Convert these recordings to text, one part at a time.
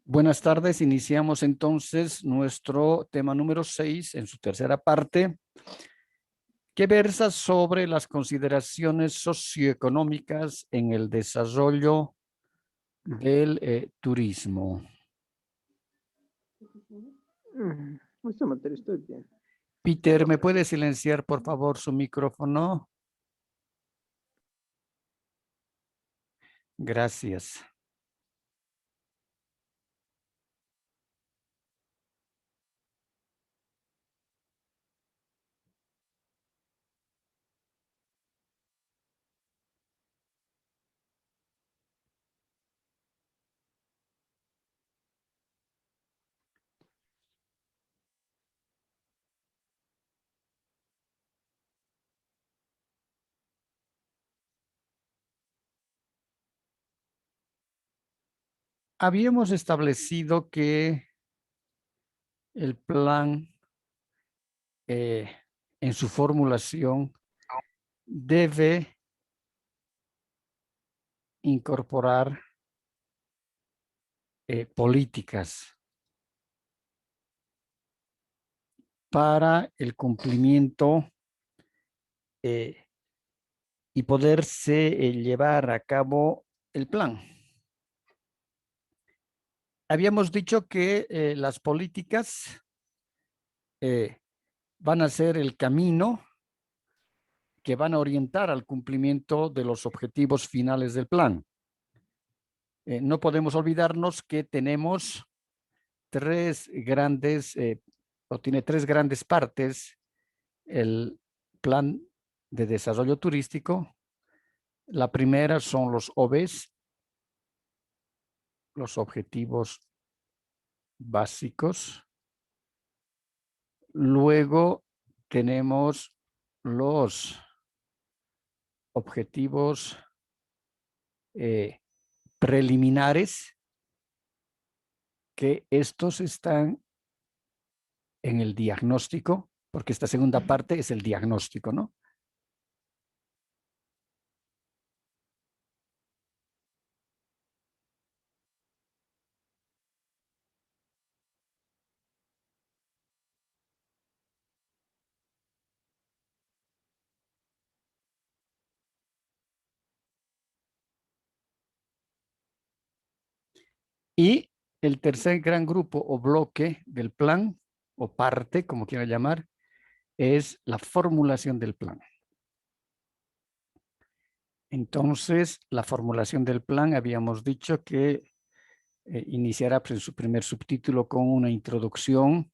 Buenas tardes, iniciamos entonces nuestro tema número 6 en su tercera parte, que versa sobre las consideraciones socioeconómicas en el desarrollo del turismo. Esta materia estoy bien. Peter, ¿me puede silenciar por favor su micrófono? Gracias. Habíamos establecido que el plan en su formulación debe incorporar políticas para el cumplimiento y poderse llevar a cabo el plan. Habíamos dicho que las políticas van a ser el camino que van a orientar al cumplimiento de los objetivos finales del plan. No podemos olvidarnos que tenemos tiene tres grandes partes el plan de desarrollo turístico. La primera son los OBs, los objetivos básicos. Luego tenemos los objetivos preliminares, que estos están en el diagnóstico, porque esta segunda parte es el diagnóstico, ¿no? Y el tercer gran grupo o bloque del plan, o parte, como quiera llamar, es la formulación del plan. Entonces, la formulación del plan, habíamos dicho que iniciará en su primer subtítulo con una introducción,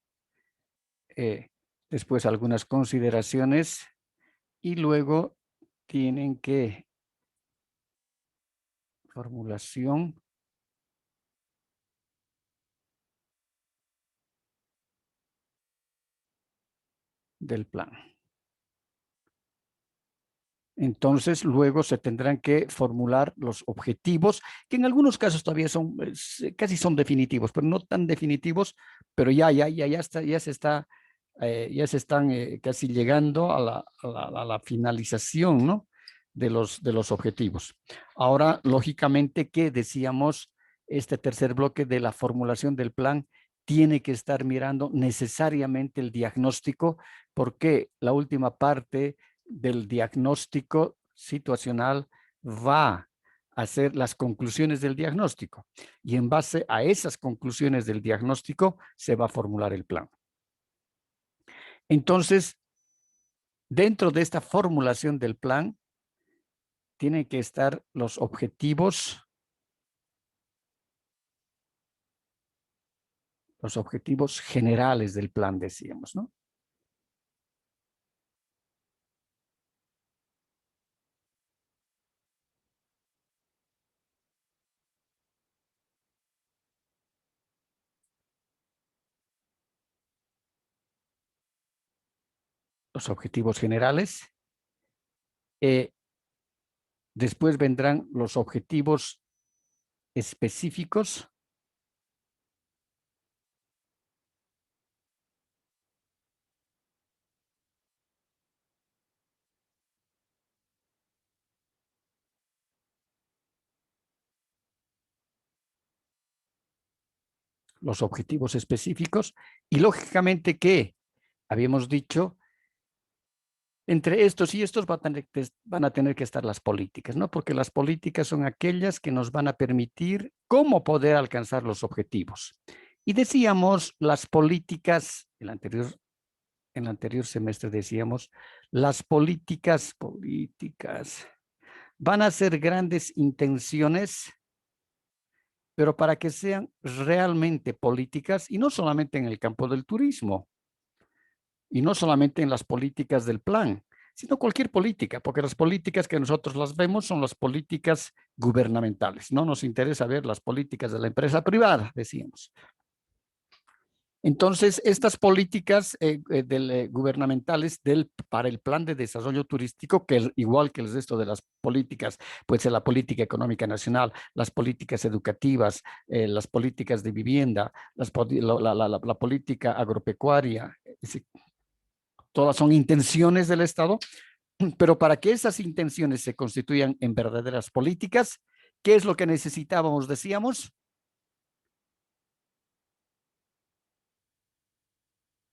después algunas consideraciones y luego tienen que formulación del plan. Entonces, luego se tendrán que formular los objetivos, que en algunos casos todavía son, casi son definitivos, pero no tan definitivos, pero ya se están casi llegando a la finalización, ¿no? de los objetivos. Ahora, lógicamente, que decíamos, este tercer bloque de la formulación del plan tiene que estar mirando necesariamente el diagnóstico, porque la última parte del diagnóstico situacional va a hacer las conclusiones del diagnóstico y en base a esas conclusiones del diagnóstico se va a formular el plan. Entonces, dentro de esta formulación del plan tienen que estar los objetivos generales del plan, decíamos, ¿no? Los objetivos generales. Después vendrán los objetivos específicos. los objetivos específicos y lógicamente que habíamos dicho entre estos y estos van a tener que estar las políticas, ¿no? Porque las políticas son aquellas que nos van a permitir cómo poder alcanzar los objetivos. Y decíamos las políticas, en el anterior semestre decíamos, las políticas van a ser grandes intenciones, pero para que sean realmente políticas y no solamente en el campo del turismo y no solamente en las políticas del plan, sino cualquier política, porque las políticas que nosotros las vemos son las políticas gubernamentales. No nos interesa ver las políticas de la empresa privada, decíamos. Entonces, estas políticas gubernamentales para el plan de desarrollo turístico, que igual que el resto de las políticas, puede ser la política económica nacional, las políticas educativas, las políticas de vivienda, la política agropecuaria, todas son intenciones del Estado, pero para que esas intenciones se constituyan en verdaderas políticas, ¿qué es lo que necesitábamos? Decíamos,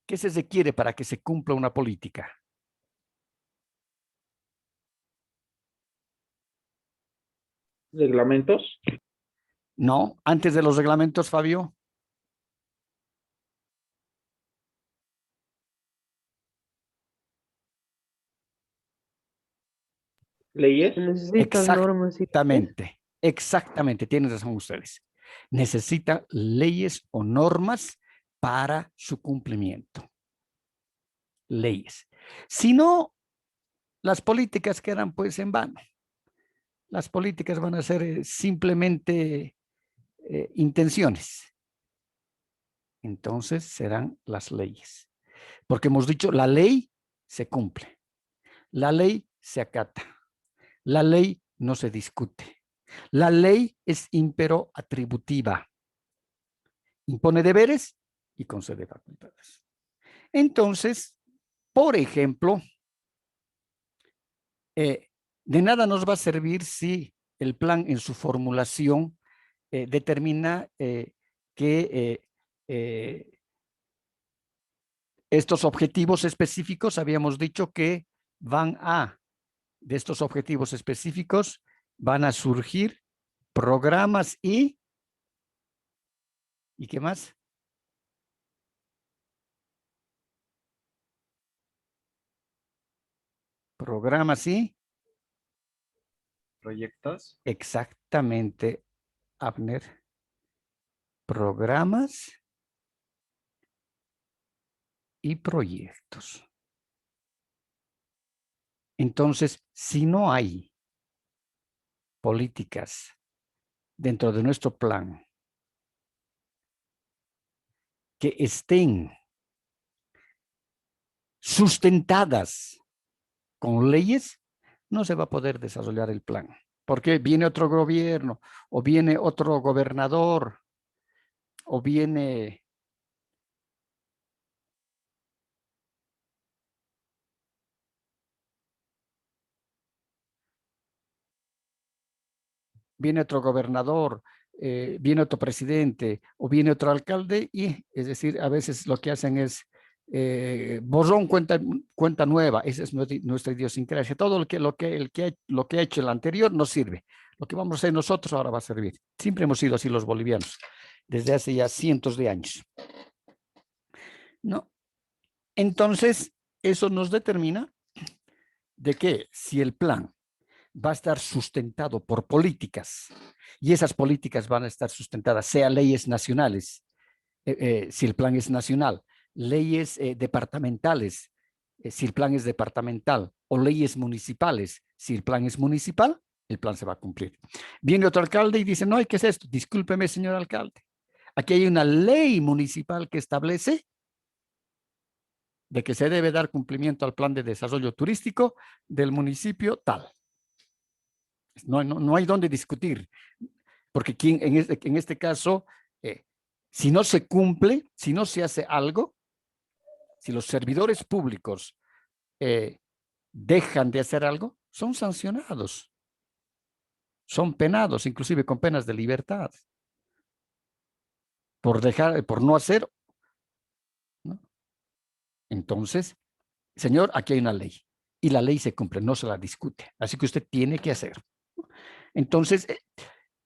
¿qué se requiere para que se cumpla una política? Reglamentos, No, antes de los reglamentos, Fabio. leyes, Se necesitan normas y leyes. Exactamente, tienen razón ustedes. Necesita leyes o normas para su cumplimiento. Leyes. Si no, las políticas quedan pues en vano. Las políticas van a ser simplemente intenciones. Entonces serán las leyes. Porque hemos dicho, la ley se cumple. La ley se acata. La ley no se discute. La ley es ímpero atributiva. Impone deberes y concede facultades. Entonces, por ejemplo, de nada nos va a servir si el plan en su formulación determina que estos objetivos específicos, habíamos dicho que de estos objetivos específicos, van a surgir programas ¿y qué más? Programas y proyectos. exactamente, Abner. Programas y proyectos. Entonces, si no hay políticas dentro de nuestro plan que estén sustentadas con leyes, no se va a poder desarrollar el plan. Porque viene otro gobierno, o viene otro gobernador, o viene otro gobernador, viene otro presidente o viene otro alcalde y, es decir, a veces lo que hacen es borrón, cuenta nueva. Esa es nuestra idiosincrasia. Todo lo que ha hecho el anterior no sirve. Lo que vamos a hacer nosotros ahora va a servir. Siempre hemos sido así los bolivianos, desde hace ya cientos de años. ¿No? Entonces, eso nos determina de que si el plan va a estar sustentado por políticas y esas políticas van a estar sustentadas, sea leyes nacionales, si el plan es nacional, leyes departamentales, si el plan es departamental, o leyes municipales, si el plan es municipal, el plan se va a cumplir. Viene otro alcalde y dice, no, ¿qué es esto? Discúlpeme, señor alcalde. Aquí hay una ley municipal que establece de que se debe dar cumplimiento al plan de desarrollo turístico del municipio tal. No hay dónde discutir, porque en este caso, si no se cumple, si no se hace algo, si los servidores públicos dejan de hacer algo, son sancionados, son penados, inclusive con penas de libertad. por no hacer, ¿no? Entonces, señor, aquí hay una ley y la ley se cumple, no se la discute. Así que usted tiene que hacer. Entonces,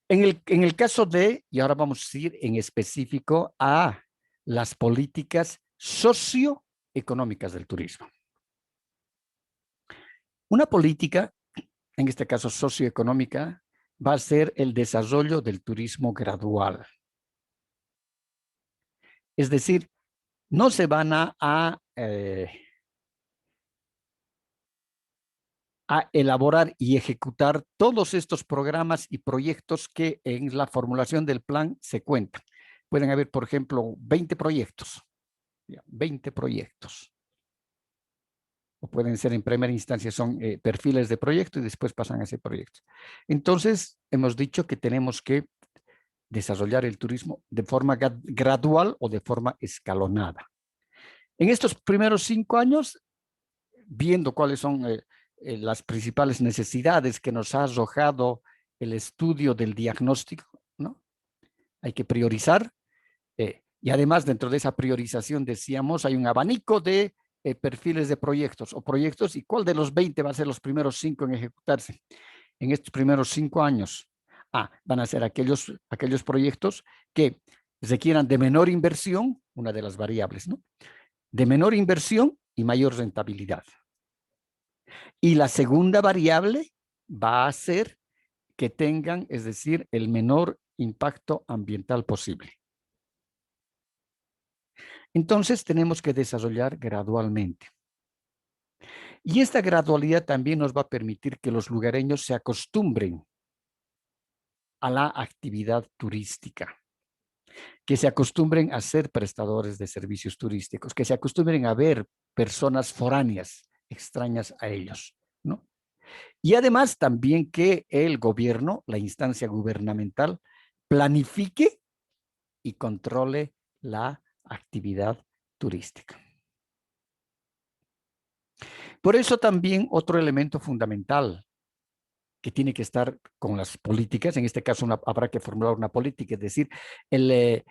en el caso de, y ahora vamos a ir en específico a las políticas socioeconómicas del turismo. Una política, en este caso socioeconómica, va a ser el desarrollo del turismo gradual. Es decir, no se van a elaborar y ejecutar todos estos programas y proyectos que en la formulación del plan se cuentan. Pueden haber, por ejemplo, 20 proyectos. 20 proyectos. O pueden ser en primera instancia, son perfiles de proyecto y después pasan a ese proyecto. Entonces, hemos dicho que tenemos que desarrollar el turismo de forma gradual o de forma escalonada. En estos primeros 5 años, viendo cuáles son las principales necesidades que nos ha arrojado el estudio del diagnóstico, ¿no? Hay que priorizar y además dentro de esa priorización decíamos hay un abanico de perfiles de proyectos o proyectos y cuál de los 20 va a ser los primeros 5 en ejecutarse en estos primeros 5 años. Van a ser aquellos proyectos que requieran de menor inversión, una de las variables, ¿no? De menor inversión y mayor rentabilidad. Y la segunda variable va a ser que tengan, es decir, el menor impacto ambiental posible. Entonces tenemos que desarrollar gradualmente. Y esta gradualidad también nos va a permitir que los lugareños se acostumbren a la actividad turística, que se acostumbren a ser prestadores de servicios turísticos, que se acostumbren a ver personas foráneas, extrañas a ellos, ¿no? Y además también que el gobierno, la instancia gubernamental, planifique y controle la actividad turística. Por eso también otro elemento fundamental que tiene que estar con las políticas, en este caso habrá que formular una política, es decir, el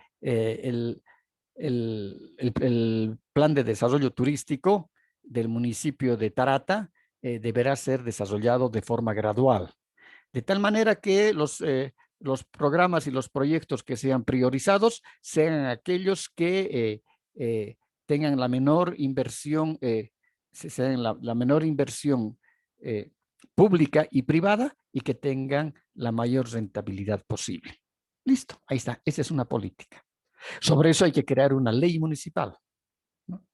plan de desarrollo turístico del municipio de Tarata deberá ser desarrollado de forma gradual, de tal manera que los programas y los proyectos que sean priorizados sean aquellos que tengan la menor inversión, sean la menor inversión pública y privada y que tengan la mayor rentabilidad posible. Listo, ahí está, esa es una política. Sobre eso hay que crear una ley municipal, ¿no?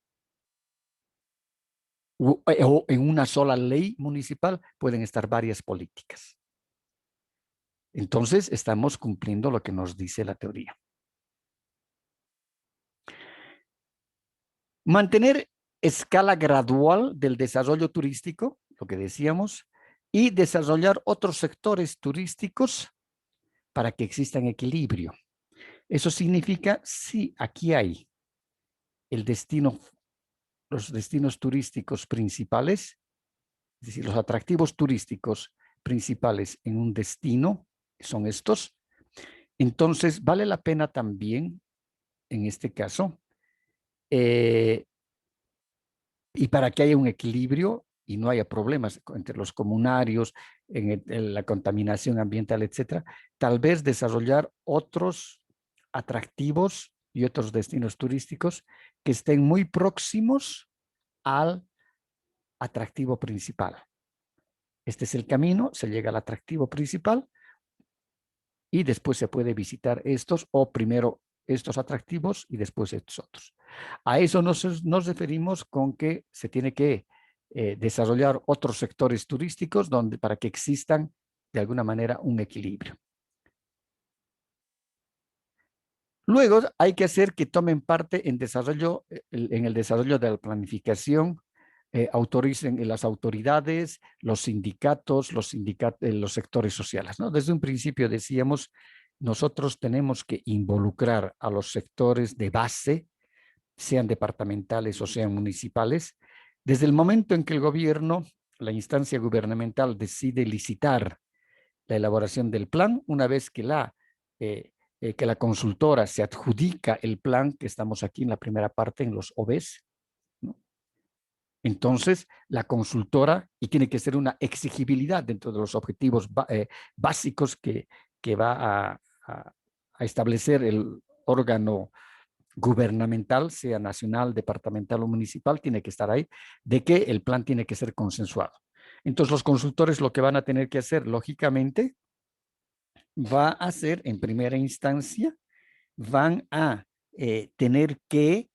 O en una sola ley municipal pueden estar varias políticas. Entonces, estamos cumpliendo lo que nos dice la teoría. Mantener escala gradual del desarrollo turístico, lo que decíamos, y desarrollar otros sectores turísticos para que existan equilibrio. Eso significa, sí, aquí hay el destino, los destinos turísticos principales, es decir, los atractivos turísticos principales en un destino son estos. Entonces, vale la pena también, en este caso, y para que haya un equilibrio y no haya problemas entre los comunarios, en la contaminación ambiental, etcétera, tal vez desarrollar otros atractivos y otros destinos turísticos que estén muy próximos al atractivo principal. Este es el camino, se llega al atractivo principal y después se puede visitar estos o primero estos atractivos y después estos otros. A eso nos referimos con que se tiene que desarrollar otros sectores turísticos para que existan de alguna manera un equilibrio. Luego hay que hacer que tomen parte en el desarrollo de la planificación, autoricen las autoridades, los sindicatos, los sectores sociales, ¿no? Desde un principio decíamos, nosotros tenemos que involucrar a los sectores de base, sean departamentales o sean municipales, desde el momento en que el gobierno, la instancia gubernamental decide licitar la elaboración del plan, una vez que que la consultora se adjudica el plan, que estamos aquí en la primera parte, en los OBs, ¿no? Entonces, la consultora, y tiene que ser una exigibilidad dentro de los objetivos básicos que va a establecer el órgano gubernamental, sea nacional, departamental o municipal, tiene que estar ahí, de que el plan tiene que ser consensuado. Entonces, los consultores lo que van a tener que hacer, lógicamente, va a ser, en primera instancia, van a tener que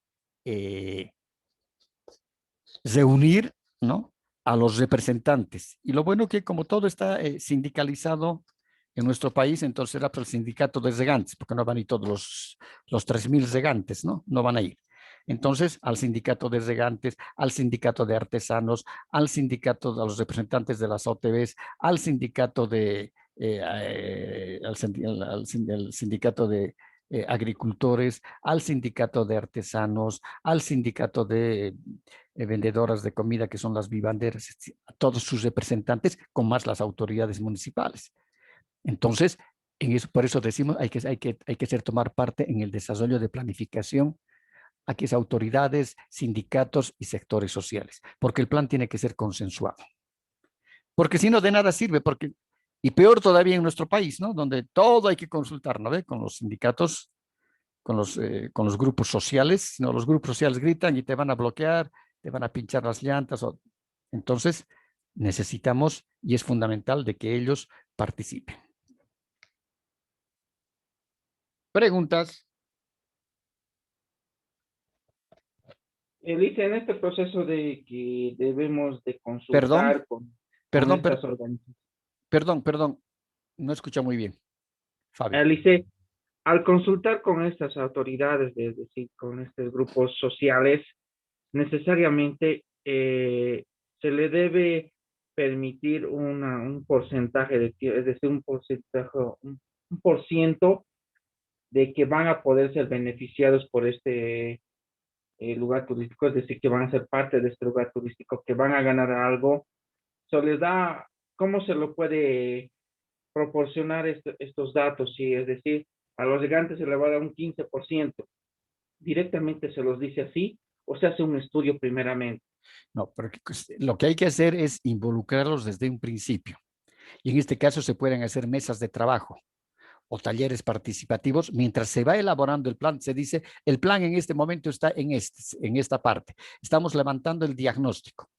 reunir, ¿no?, a los representantes. Y lo bueno que como todo está sindicalizado en nuestro país, entonces será para el sindicato de regantes, porque no van a ir todos los 3,000 regantes, ¿no? No van a ir. Entonces, al sindicato de regantes, al sindicato de artesanos, al sindicato de los representantes de las OTBs, al sindicato de, al sindicato de agricultores, al sindicato de artesanos, al sindicato de vendedoras de comida, que son las vivanderas, a todos sus representantes, con más las autoridades municipales. Entonces, por eso decimos, hay que ser tomar parte en el desarrollo de planificación a que es autoridades, sindicatos y sectores sociales, porque el plan tiene que ser consensuado. Porque si no, de nada sirve, y peor todavía en nuestro país, ¿no?, donde todo hay que consultar, ¿no ve?, con los sindicatos, con los grupos sociales, ¿no? Los grupos sociales gritan y te van a bloquear, te van a pinchar las llantas. Entonces, necesitamos, y es fundamental, de que ellos participen. ¿Preguntas? Elisa, en este proceso de que debemos de Perdón, consultar con perdón, estas organizaciones. perdón, no escucha muy bien, Fabio. Elisa, al consultar con estas autoridades, es decir, con estos grupos sociales, necesariamente se le debe permitir un porcentaje es decir, un porcentaje, un por ciento de que van a poder ser beneficiados por este lugar turístico, es decir, que van a ser parte de este lugar turístico, que van a ganar algo. Se les da, ¿cómo se lo puede proporcionar estos datos? Sí, es decir, a los gigantes se le va a dar un 15%. ¿Directamente se los dice así o se hace un estudio primeramente? No, porque lo que hay que hacer es involucrarlos desde un principio. Y en este caso se pueden hacer mesas de trabajo o talleres participativos. Mientras se va elaborando el plan, se dice, el plan en este momento está en esta parte. Estamos levantando el diagnóstico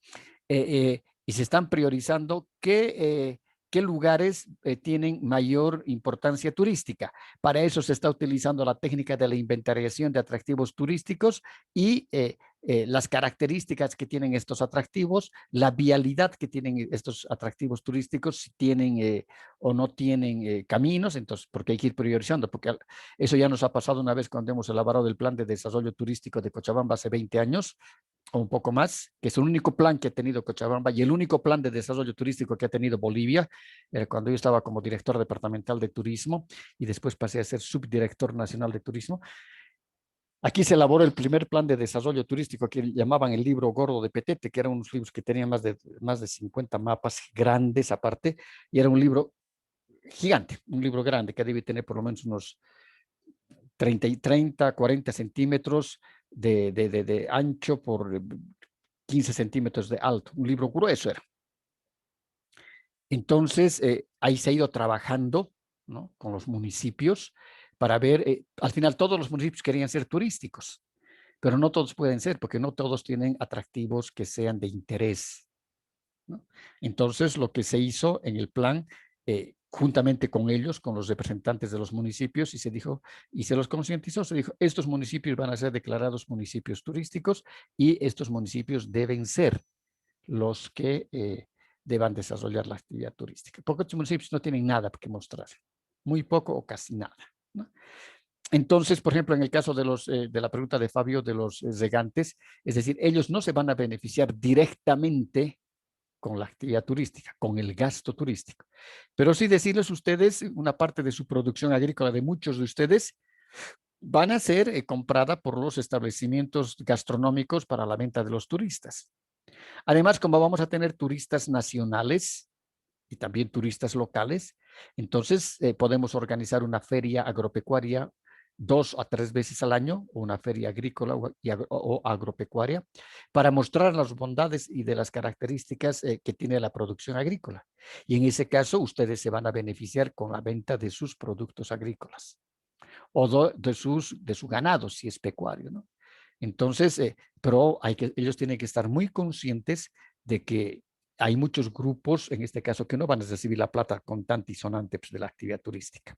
y se están priorizando qué lugares tienen mayor importancia turística. Para eso se está utilizando la técnica de la inventariación de atractivos turísticos y las características que tienen estos atractivos, la vialidad que tienen estos atractivos turísticos, si tienen o no tienen caminos, entonces, porque hay que ir priorizando, porque eso ya nos ha pasado una vez cuando hemos elaborado el plan de desarrollo turístico de Cochabamba hace 20 años, o un poco más, que es el único plan que ha tenido Cochabamba y el único plan de desarrollo turístico que ha tenido Bolivia, cuando yo estaba como director departamental de turismo y después pasé a ser subdirector nacional de turismo. Aquí se elaboró el primer plan de desarrollo turístico que llamaban el libro gordo de Petete, que eran unos libros que tenían más de 50 mapas grandes aparte, y era un libro gigante, un libro grande que debe tener por lo menos unos 30, 40 centímetros de ancho por 15 centímetros de alto. Un libro grueso era. Entonces, ahí se ha ido trabajando, ¿no?, con los municipios para ver, al final todos los municipios querían ser turísticos, pero no todos pueden ser, porque no todos tienen atractivos que sean de interés, ¿no? Entonces, lo que se hizo en el plan, juntamente con ellos, con los representantes de los municipios, y se dijo, y se los concientizó, se dijo, estos municipios van a ser declarados municipios turísticos y estos municipios deben ser los que deban desarrollar la actividad turística. Porque otros municipios no tienen nada que mostrar, muy poco o casi nada, ¿no? Entonces, por ejemplo, en el caso de la pregunta de Fabio de los regantes, es decir, ellos no se van a beneficiar directamente con la actividad turística, con el gasto turístico. Pero sí decirles ustedes, una parte de su producción agrícola de muchos de ustedes van a ser comprada por los establecimientos gastronómicos para la venta de los turistas. Además, como vamos a tener turistas nacionales, y también turistas locales. Entonces, podemos organizar una feria agropecuaria 2 a 3 veces al año, o una feria agrícola o agropecuaria, para mostrar las bondades y de las características que tiene la producción agrícola. Y en ese caso, ustedes se van a beneficiar con la venta de sus productos agrícolas o de su ganado, si es pecuario, ¿no? Entonces, pero ellos tienen que estar muy conscientes de que hay muchos grupos, en este caso, que no van a recibir la plata contante y sonante pues, de la actividad turística.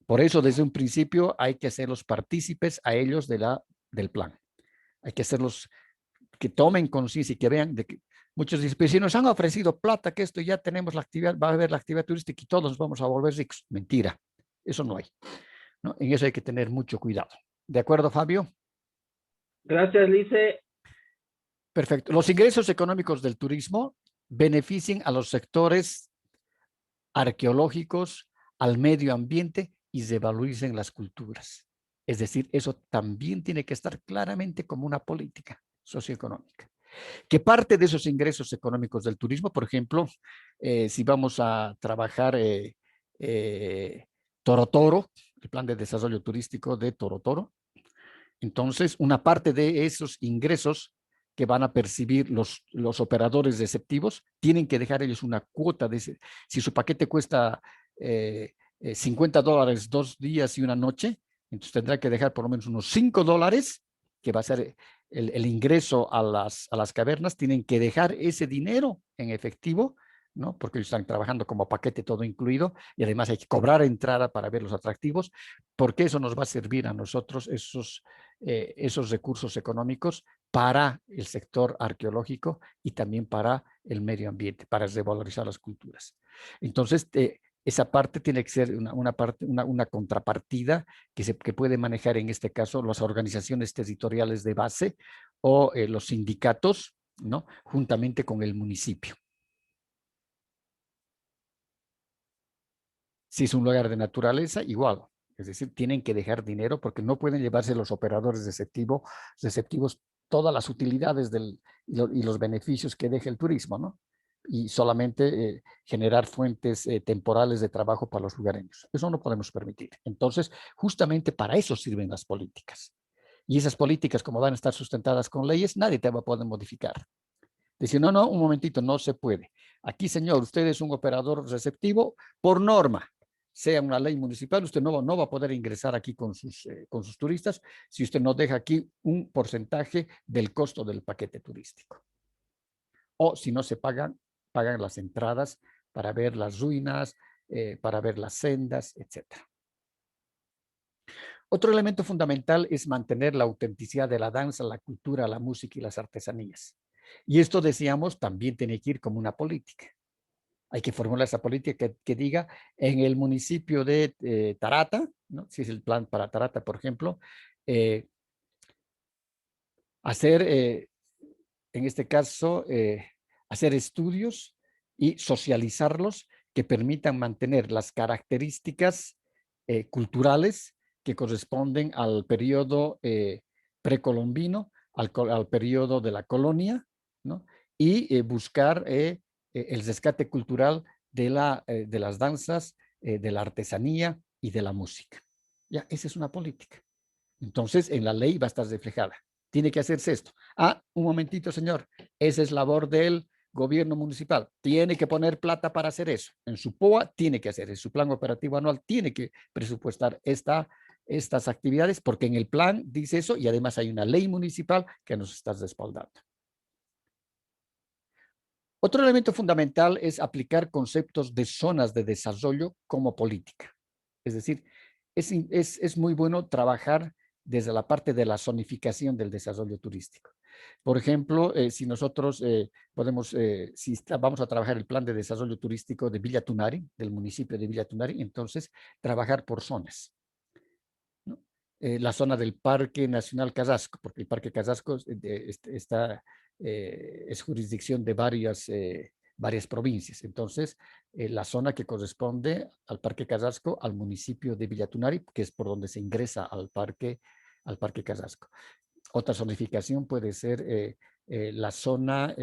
Por eso, desde un principio, hay que hacerlos partícipes a ellos del plan. Hay que hacerlos que tomen conciencia y que vean de que muchos dicen, pues si nos han ofrecido plata, que esto ya tenemos la actividad, va a haber la actividad turística y todos nos vamos a volver ricos. Mentira, eso no hay, ¿no? En eso hay que tener mucho cuidado. ¿De acuerdo, Fabio? Gracias, Lice. Perfecto. Los ingresos económicos del turismo benefician a los sectores arqueológicos, al medio ambiente y se valorizan las culturas. Es decir, eso también tiene que estar claramente como una política socioeconómica. Que parte de esos ingresos económicos del turismo, por ejemplo, si vamos a trabajar Toro Toro, el plan de desarrollo turístico de Toro Toro, entonces una parte de esos ingresos que van a percibir los operadores receptivos, tienen que dejar ellos una cuota de ese. Si su paquete cuesta $50 2 días y una noche, entonces tendrá que dejar por lo menos unos $5, que va a ser el ingreso a las cavernas. Tienen que dejar ese dinero en efectivo, ¿no? Porque ellos están trabajando como paquete todo incluido y además hay que cobrar entrada para ver los atractivos, porque eso nos va a servir a nosotros esos recursos económicos para el sector arqueológico y también para el medio ambiente, para revalorizar las culturas. Entonces, esa parte tiene que ser una contrapartida que puede manejar en este caso las organizaciones territoriales de base o los sindicatos, ¿no? Juntamente con el municipio. Si es un lugar de naturaleza, igual. Es decir, tienen que dejar dinero porque no pueden llevarse los operadores receptivos todas las utilidades y los beneficios que deja el turismo, ¿no? Y solamente generar fuentes temporales de trabajo para los lugareños. Eso no podemos permitir. Entonces, justamente para eso sirven las políticas. Y esas políticas, como van a estar sustentadas con leyes, nadie te va a poder modificar. Decir, no, un momentito, no se puede. Aquí, señor, usted es un operador receptivo por norma. Sea una ley municipal, usted no va a poder ingresar aquí con sus turistas si usted no deja aquí un porcentaje del costo del paquete turístico. O si no se pagan las entradas para ver las ruinas, para ver las sendas, etc. Otro elemento fundamental es mantener la autenticidad de la danza, la cultura, la música y las artesanías. Y esto, decíamos, también tiene que ir como una política. Hay que formular esa política que diga en el municipio de Tarata, ¿no? Si es el plan para Tarata, por ejemplo, hacer, en este caso, hacer estudios y socializarlos que permitan mantener las características culturales que corresponden al periodo precolombino, al periodo de la colonia, ¿no? Y buscar el rescate cultural de las danzas, de la artesanía y de la música. Ya, esa es una política. Entonces, en la ley va a estar reflejada. Tiene que hacerse esto. Un momentito, señor. Esa es labor del gobierno municipal. Tiene que poner plata para hacer eso. En su POA tiene que hacer, en su plan operativo anual tiene que presupuestar estas actividades, porque en el plan dice eso y además hay una ley municipal que nos está respaldando. Otro elemento fundamental es aplicar conceptos de zonas de desarrollo como política. Es decir, es muy bueno trabajar desde la parte de la zonificación del desarrollo turístico. Por ejemplo, si nosotros vamos a trabajar el plan de desarrollo turístico de Villa Tunari, del municipio de Villa Tunari, entonces trabajar por zonas, ¿no? La zona del Parque Nacional Carrasco, porque el Parque Carrasco es jurisdicción de varias provincias. Entonces, la zona que corresponde al Parque Carrasco, al municipio de Villa Tunari, que es por donde se ingresa al Parque Carrasco. Otra zonificación puede ser la zona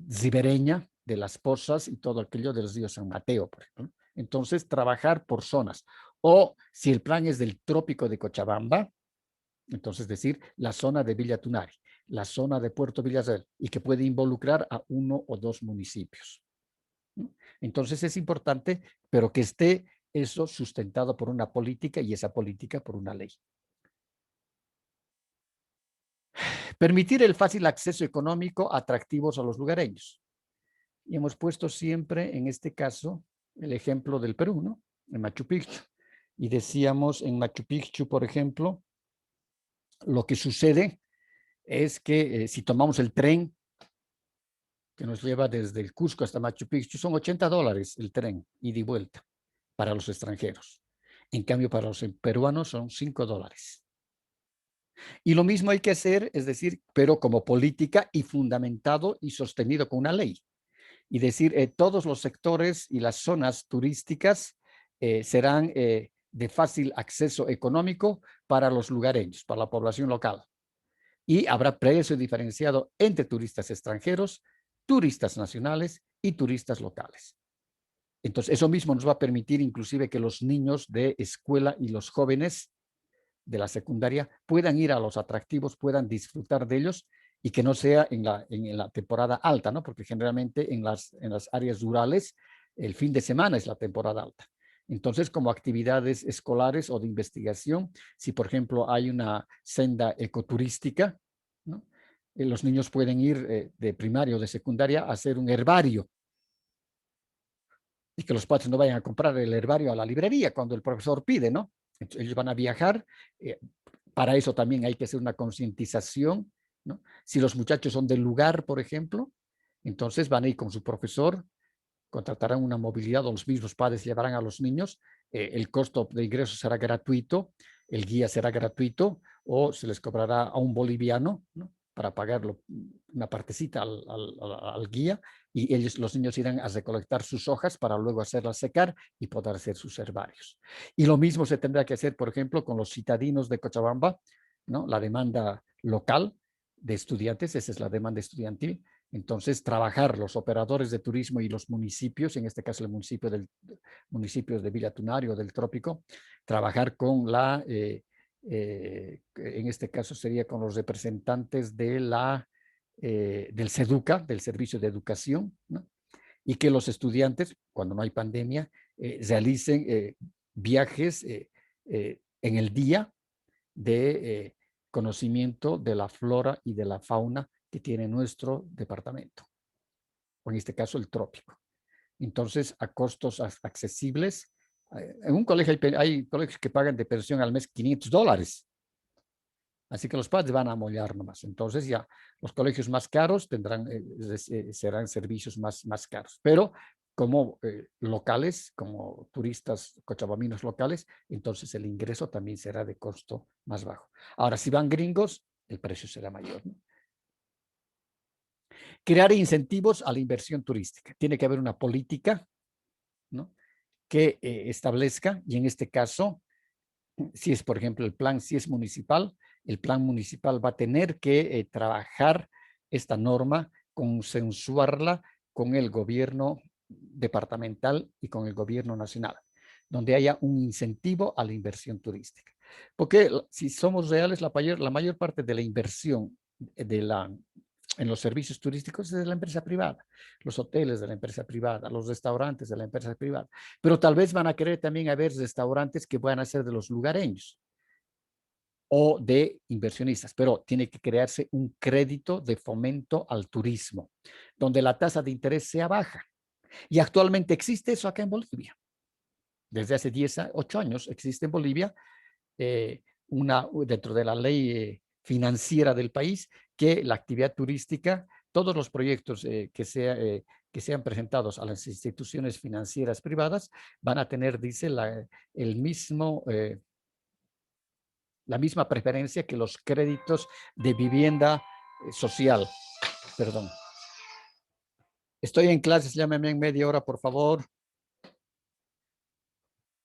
ribereña, de las pozas y todo aquello del río San Mateo, por ejemplo. Entonces, trabajar por zonas. O si el plan es del trópico de Cochabamba, entonces decir la zona de Villa Tunari, la zona de Puerto Villarreal, y que puede involucrar a 1 o 2 municipios. Entonces es importante, pero que esté eso sustentado por una política y esa política por una ley. Permitir el fácil acceso económico atractivos a los lugareños. Y hemos puesto siempre en este caso el ejemplo del Perú, ¿no? En Machu Picchu. Y decíamos en Machu Picchu, por ejemplo, lo que sucede es que si tomamos el tren que nos lleva desde el Cusco hasta Machu Picchu, son $80 el tren, ida y vuelta, para los extranjeros. En cambio, para los peruanos son $5. Y lo mismo hay que hacer, es decir, pero como política y fundamentado y sostenido con una ley. Y decir, todos los sectores y las zonas turísticas serán de fácil acceso económico para los lugareños, para la población local. Y habrá precio diferenciado entre turistas extranjeros, turistas nacionales y turistas locales. Entonces, eso mismo nos va a permitir inclusive que los niños de escuela y los jóvenes de la secundaria puedan ir a los atractivos, puedan disfrutar de ellos y que no sea en la temporada alta, ¿no? Porque generalmente en las áreas rurales el fin de semana es la temporada alta. Entonces, como actividades escolares o de investigación, si por ejemplo hay una senda ecoturística, ¿no? Los niños pueden ir de primaria o de secundaria a hacer un herbario y que los padres no vayan a comprar el herbario a la librería cuando el profesor pide, ¿no? Entonces, ellos van a viajar. Para eso también hay que hacer una concientización, ¿no? Si los muchachos son del lugar, por ejemplo, entonces van a ir con su profesor, contratarán una movilidad o los mismos padres llevarán a los niños, el costo de ingreso será gratuito, el guía será gratuito o se les cobrará a un boliviano, ¿no? Para pagarlo una partecita al guía y los niños irán a recolectar sus hojas para luego hacerlas secar y poder hacer sus herbarios. Y lo mismo se tendrá que hacer, por ejemplo, con los citadinos de Cochabamba, ¿no? La demanda local de estudiantes, esa es la demanda estudiantil. Entonces, trabajar los operadores de turismo y los municipios, en este caso el municipio de Villa Tunari o del Trópico, trabajar con en este caso sería con los representantes del SEDUCA, del Servicio de Educación, ¿no? Y que los estudiantes, cuando no hay pandemia, realicen viajes en el día de conocimiento de la flora y de la fauna que tiene nuestro departamento, o en este caso el trópico. Entonces, a costos accesibles, en un colegio hay colegios que pagan de pensión al mes $500. Así que los padres van a mollar nomás. Entonces ya los colegios más caros serán servicios más caros. Pero como locales, como turistas cochabaminos locales, entonces el ingreso también será de costo más bajo. Ahora, si van gringos, el precio será mayor, ¿no? Crear incentivos a la inversión turística. Tiene que haber una política, ¿no? Que establezca, y en este caso, si es, por ejemplo, si es municipal, el plan municipal va a tener que trabajar esta norma, consensuarla con el gobierno departamental y con el gobierno nacional, donde haya un incentivo a la inversión turística. Porque si somos reales, la mayor parte de la inversión en los servicios turísticos es de la empresa privada, los hoteles de la empresa privada, los restaurantes de la empresa privada, pero tal vez van a querer también haber restaurantes que puedan ser de los lugareños o de inversionistas, pero tiene que crearse un crédito de fomento al turismo, donde la tasa de interés sea baja. Y actualmente existe eso acá en Bolivia. Desde hace 8 años existe en Bolivia dentro de la ley financiera del país, que la actividad turística, todos los proyectos que sean presentados a las instituciones financieras privadas van a tener, dice, la misma preferencia que los créditos de vivienda social. Perdón. Estoy en clases, llámame en media hora, por favor.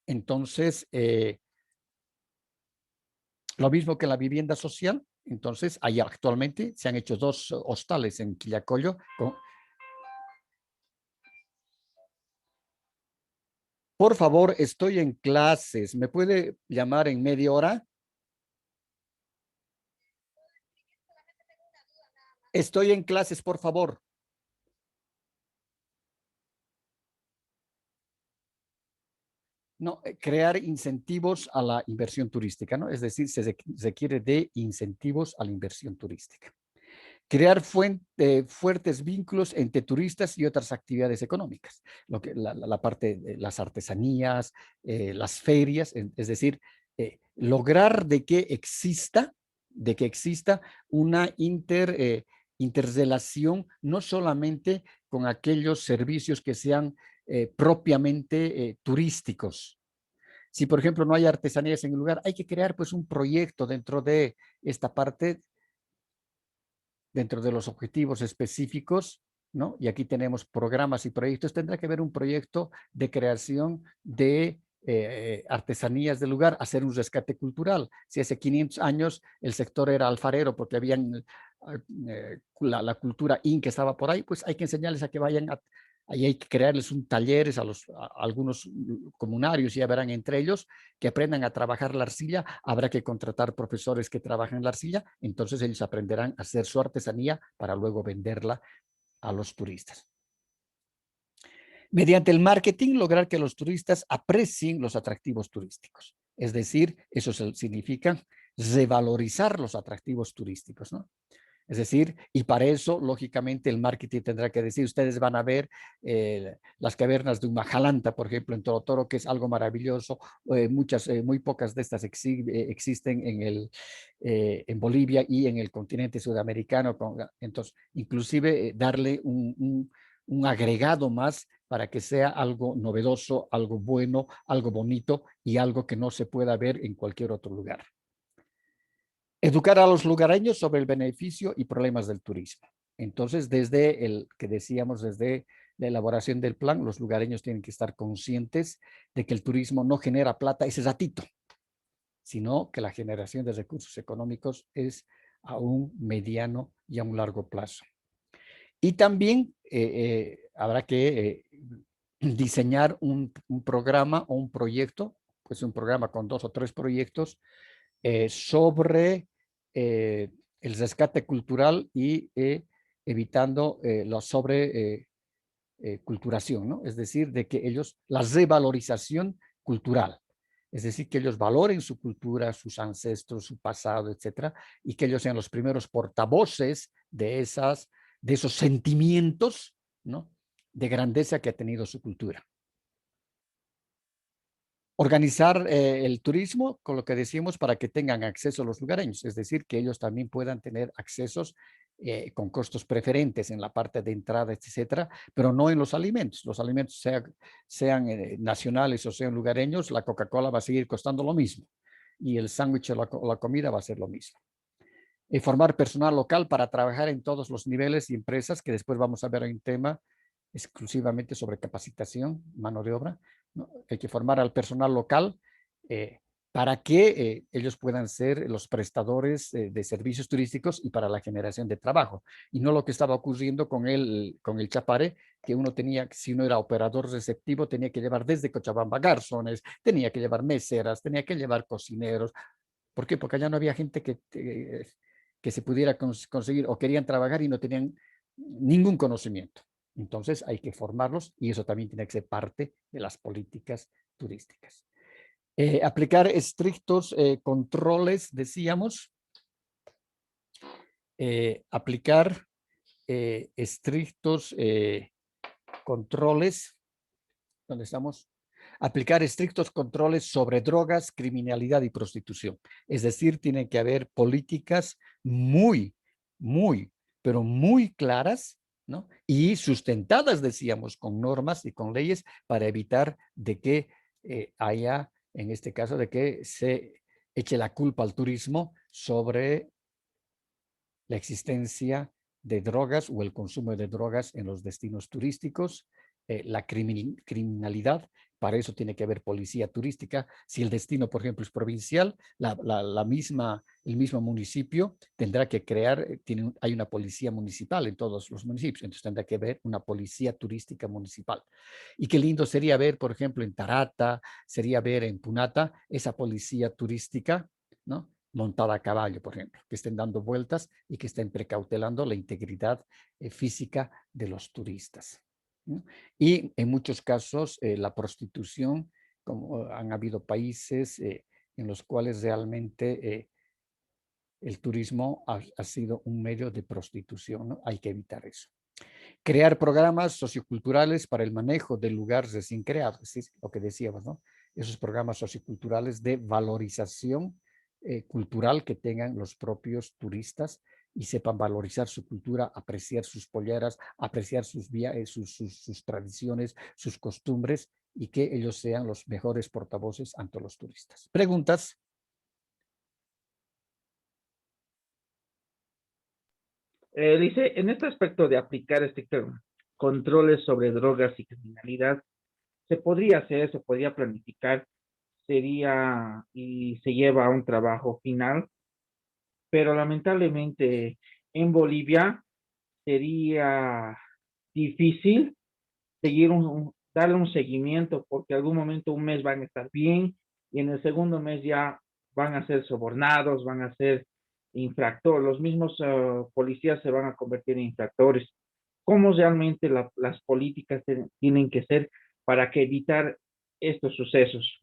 Entonces, lo mismo que la vivienda social. Entonces, ahí actualmente se han hecho 2 hostales en Quillacollo Por favor, estoy en clases. ¿Me puede llamar en media hora? Estoy en clases, por favor. No, crear incentivos a la inversión turística, ¿no? Es decir, se requiere de incentivos a la inversión turística. Crear fuertes vínculos entre turistas y otras actividades económicas, la parte de las artesanías, las ferias, es decir, lograr de que exista una interrelación no solamente con aquellos servicios que sean propiamente turísticos. Si, por ejemplo, no hay artesanías en el lugar, hay que crear pues un proyecto dentro de esta parte, dentro de los objetivos específicos, ¿no? Y aquí tenemos programas y proyectos. Tendrá que haber un proyecto de creación de artesanías del lugar, hacer un rescate cultural. Si hace 500 años el sector era alfarero porque habían la cultura inca estaba por ahí, pues hay que enseñarles a que vayan ahí hay que crearles un talleres a algunos comunarios, ya verán entre ellos, que aprendan a trabajar la arcilla. Habrá que contratar profesores que trabajen la arcilla, entonces ellos aprenderán a hacer su artesanía para luego venderla a los turistas. Mediante el marketing, lograr que los turistas aprecien los atractivos turísticos. Es decir, eso significa revalorizar los atractivos turísticos, ¿no? Es decir, y para eso, lógicamente, el marketing tendrá que decir, ustedes van a ver las cavernas de Humajalanta, por ejemplo, en Toro, que es algo maravilloso. Muy pocas de estas existen en Bolivia y en el continente sudamericano. Entonces, inclusive darle un agregado más para que sea algo novedoso, algo bueno, algo bonito y algo que no se pueda ver en cualquier otro lugar. Educar a los lugareños sobre el beneficio y problemas del turismo. Entonces, desde el que decíamos, desde la elaboración del plan, los lugareños tienen que estar conscientes de que el turismo no genera plata ese ratito, sino que la generación de recursos económicos es a un mediano y a un largo plazo. Y también habrá que diseñar un programa o un proyecto, pues un programa con 2 o 3 proyectos sobre el rescate cultural y evitando la sobreculturación, ¿no? Es decir, de que ellos, la revalorización cultural, es decir, que ellos valoren su cultura, sus ancestros, su pasado, etcétera, y que ellos sean los primeros portavoces de esos sentimientos, ¿no? De grandeza que ha tenido su cultura. Organizar el turismo, con lo que decimos, para que tengan acceso a los lugareños, es decir, que ellos también puedan tener accesos con costos preferentes en la parte de entrada, etcétera, pero no en los alimentos. Los alimentos sean nacionales o sean lugareños, la Coca-Cola va a seguir costando lo mismo y el sándwich o la comida va a ser lo mismo. Formar personal local para trabajar en todos los niveles y empresas, que después vamos a ver un tema exclusivamente sobre capacitación, mano de obra, ¿no? Hay que formar al personal local para que ellos puedan ser los prestadores de servicios turísticos y para la generación de trabajo. Y no lo que estaba ocurriendo con el Chapare, que uno tenía, si uno era operador receptivo, tenía que llevar desde Cochabamba garzones, tenía que llevar meseras, tenía que llevar cocineros. ¿Por qué? Porque allá no había gente que se pudiera conseguir o querían trabajar y no tenían ningún conocimiento. Entonces hay que formarlos y eso también tiene que ser parte de las políticas turísticas. Aplicar estrictos controles, decíamos. Aplicar estrictos controles. ¿Dónde estamos? Aplicar estrictos controles sobre drogas, criminalidad y prostitución. Es decir, tienen que haber políticas pero muy claras, ¿no? Y sustentadas, decíamos, con normas y con leyes para evitar de que haya, en este caso, de que se eche la culpa al turismo sobre la existencia de drogas o el consumo de drogas en los destinos turísticos, la criminalidad, para eso tiene que haber policía turística. Si el destino, por ejemplo, es provincial, el mismo municipio tendrá que crear, hay una policía municipal en todos los municipios, entonces tendrá que haber una policía turística municipal. Y qué lindo sería ver, por ejemplo, en Tarata, sería ver en Punata, esa policía turística, ¿no? Montada a caballo, por ejemplo, que estén dando vueltas y que estén precautelando la integridad física de los turistas, ¿no? Y en muchos casos la prostitución, como han habido países en los cuales realmente el turismo ha sido un medio de prostitución, ¿no? Hay que evitar eso. Crear programas socioculturales para el manejo de lugares recién creados, es decir, lo que decíamos, ¿no? Esos programas socioculturales de valorización cultural que tengan los propios turistas y sepan valorizar su cultura, apreciar sus polleras, apreciar sus tradiciones, sus costumbres, y que ellos sean los mejores portavoces ante los turistas. ¿Preguntas? Dice, en este aspecto de aplicar controles sobre drogas y criminalidad, se podría planificar, y se lleva a un trabajo final, pero lamentablemente en Bolivia sería difícil darle un seguimiento, porque algún momento un mes van a estar bien y en el segundo mes ya van a ser sobornados, van a ser infractores, los mismos policías se van a convertir en infractores. ¿Cómo realmente las políticas tienen que ser para evitar estos sucesos?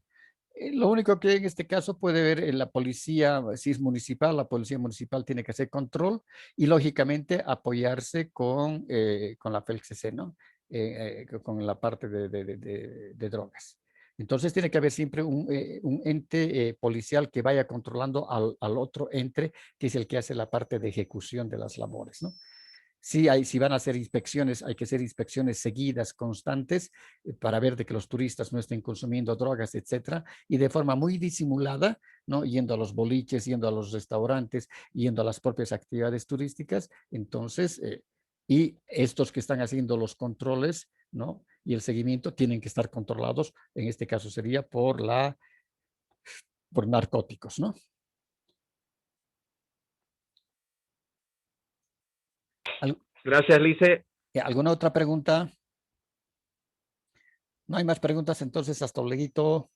Lo único que en este caso puede ver la policía, si es municipal, la policía municipal tiene que hacer control y lógicamente apoyarse con la FELCC, ¿no? Con la parte de drogas. Entonces tiene que haber siempre un ente policial que vaya controlando al otro ente, que es el que hace la parte de ejecución de las labores, ¿no? Si van a hacer inspecciones, hay que hacer inspecciones seguidas, constantes, para ver de que los turistas no estén consumiendo drogas, etcétera, y de forma muy disimulada, ¿no? Yendo a los boliches, yendo a los restaurantes, yendo a las propias actividades turísticas. Entonces, y estos que están haciendo los controles, ¿no? Y el seguimiento tienen que estar controlados, en este caso sería por narcóticos, ¿no? Gracias, Lice. ¿Alguna otra pregunta? No hay más preguntas, entonces hasta luego.